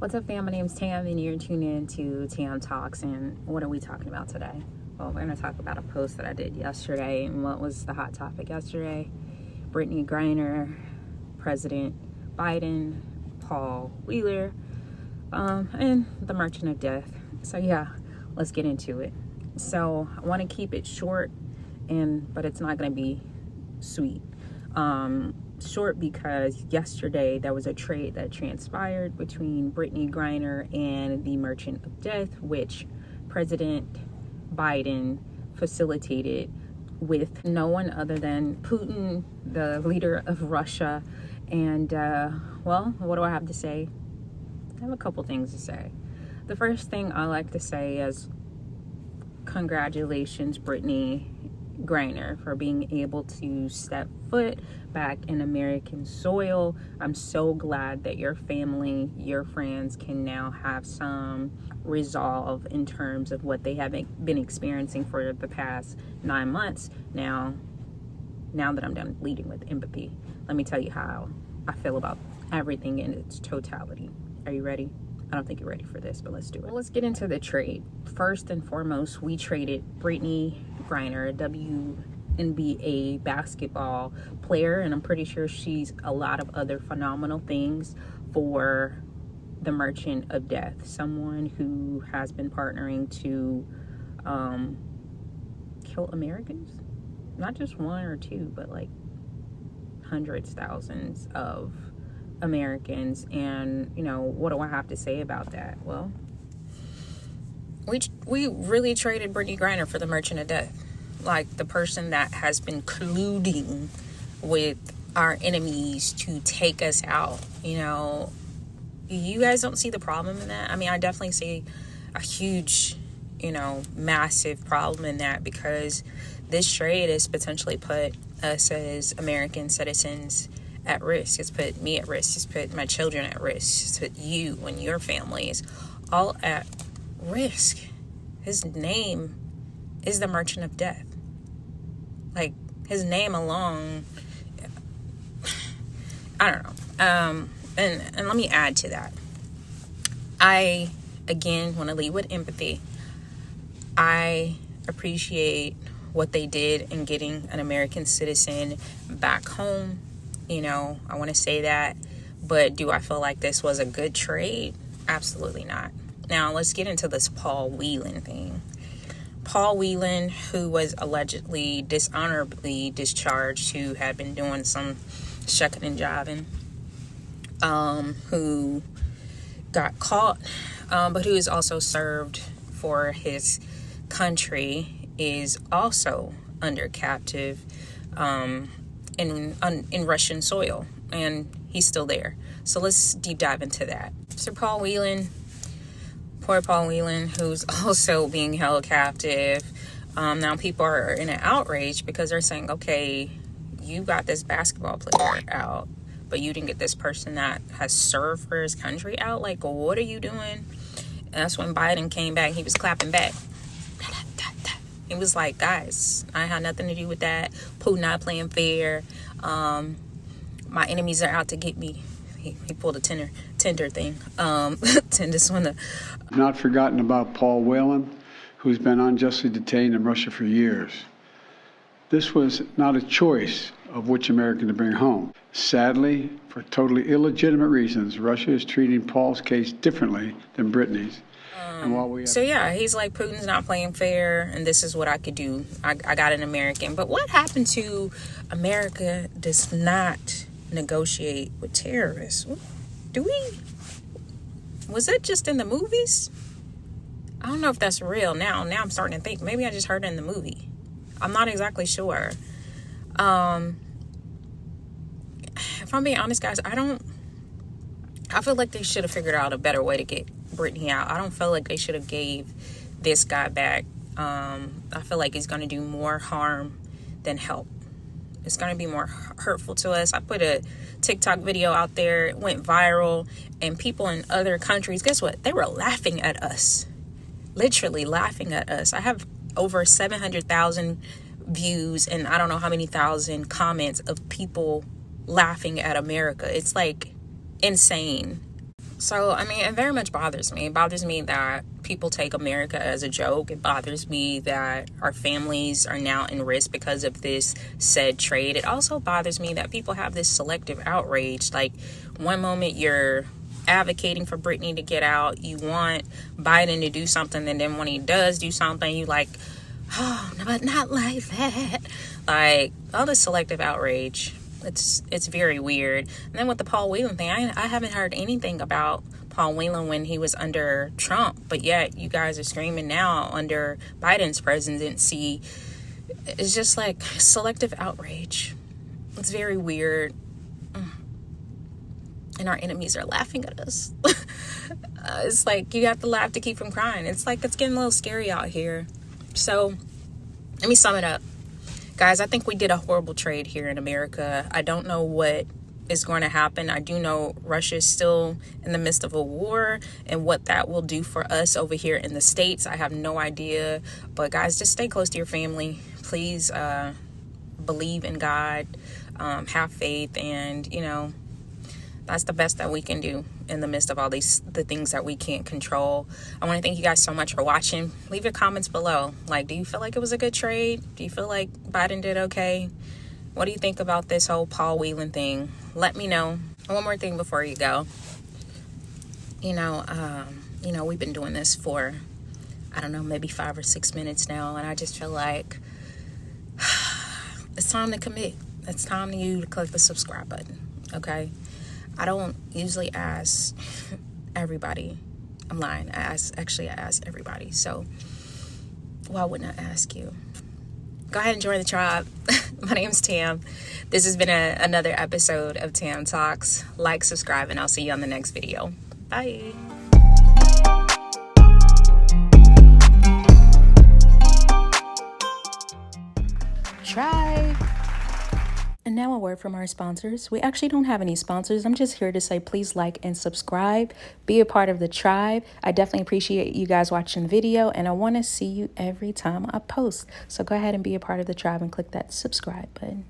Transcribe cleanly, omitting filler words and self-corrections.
What's up, fam? My name's Tam, and you're tuned in to Tam Talks. And what are we talking about today? Well, we're going to talk about a post that I did yesterday. And what was the hot topic yesterday? Brittney Griner, President Biden, Paul Whelan, and the Merchant of Death. So yeah, let's get into it. So I want to keep it short, but it's not going to be sweet. Short because yesterday there was a trade that transpired between Brittney Griner and the Merchant of Death, which President Biden facilitated with no one other than Putin, the leader of Russia. And well, what do I have to say? I have a couple things to say. The first thing I like to say is congratulations, Brittney Griner, for being able to step foot back in American soil. I'm so glad that your family, your friends can now have some resolve in terms of what they have been experiencing for the past 9 months. Now that I'm done leading with empathy, let me tell you how I feel about everything in its totality. Are you ready? I don't think you're ready for this, but let's do it. Well, let's get into the trade. First and foremost, we traded Brittney Griner, a WNBA basketball player, and I'm pretty sure she's a lot of other phenomenal things, for the Merchant of Death, someone who has been partnering to kill Americans. Not just one or two, but like hundreds, thousands of Americans. And what do I have to say about that? Well, we really traded Brittney Griner for the Merchant of Death, like the person that has been colluding with our enemies to take us out. You guys don't see the problem in that? I mean, I definitely see a huge, massive problem in that, because this trade has potentially put us as American citizens at risk. It's put me at risk. It's put my children at risk. It's put you and your families all at risk. His name is the Merchant of Death. Like, his name alone, I don't know. And let me add to that. I, again, want to lead with empathy. I appreciate what they did in getting an American citizen back home. I want to say that. But do I feel like this was a good trade? Absolutely not. Now, let's get into this Paul Whelan thing. Paul Whelan, who was allegedly dishonorably discharged, who had been doing some shucking and jiving, who got caught, but who is also served for his country, is also under captive in Russian soil, and he's still there. So let's deep dive into that. So Paul Whelan, poor Paul Whelan, who's also being held captive. Now people are in an outrage because they're saying, okay, you got this basketball player out, but you didn't get this person that has served for his country out. Like, what are you doing? And that's when Biden came back. He was clapping back. He was like, guys, I had nothing to do with that. Putin not playing fair. My enemies are out to get me. He pulled a Tinder thing. This one. Not forgotten about Paul Whelan, who's been unjustly detained in Russia for years. This was not a choice of which American to bring home. Sadly, for totally illegitimate reasons, Russia is treating Paul's case differently than Brittney's. So yeah, he's like, Putin's not playing fair, and this is what I could do. I got an American. But what happened to America does not negotiate with terrorists? Was that just in the movies? I don't know if that's real now. Now I'm starting to think maybe I just heard it in the movie. I'm not exactly sure. If I'm being honest, guys, I feel like they should have figured out a better way to get Brittney out. I don't feel like they should have gave this guy back. I feel like he's going to do more harm than help. It's going to be more hurtful to us. I put a TikTok video out there. It went viral. And people in other countries, guess what? They were laughing at us. Literally laughing at us. I have over 700,000 views and I don't know how many thousand comments of people laughing at America. It's like insane. So, I mean, it very much bothers me. It bothers me that people take America as a joke. It bothers me that our families are now in risk because of this said trade. It also bothers me that people have this selective outrage. Like, one moment you're advocating for Brittney to get out, you want Biden to do something, and then when he does do something, you like, oh, but not like that. Like, all this selective outrage. It's very weird. And then with the Paul Whelan thing, I haven't heard anything about Paul Whelan when he was under Trump, but yet you guys are screaming now under Biden's presidency. It's just like selective outrage. It's very weird. And our enemies are laughing at us. It's like you have to laugh to keep from crying. It's like it's getting a little scary out here. So let me sum it up. Guys, I think we did a horrible trade here in America. I don't know what is going to happen. I do know Russia is still in the midst of a war, and what that will do for us over here in the States, I have no idea. But guys, just stay close to your family. Please believe in God, have faith, and, you know, that's the best that we can do in the midst of all the things that we can't control. I want to thank you guys so much for watching. Leave your comments below. Like, do you feel like it was a good trade? Do you feel like Biden did okay? What do you think about this whole Paul Whelan thing? Let me know. One more thing before you go. You know, we've been doing this for, I don't know, maybe 5 or 6 minutes now, and I just feel like it's time to commit. It's time for you to click the subscribe button, okay? I don't usually ask everybody. I'm lying. I ask everybody. So why wouldn't I ask you? Go ahead and join the tribe. My name's Tam. This has been another episode of Tam Talks. Like, subscribe, and I'll see you on the next video. Bye. Try. And now a word from our sponsors. We actually don't have any sponsors. I'm just here to say please like and subscribe. Be a part of the tribe. I definitely appreciate you guys watching the video, and I want to see you every time I post. So go ahead and be a part of the tribe and click that subscribe button.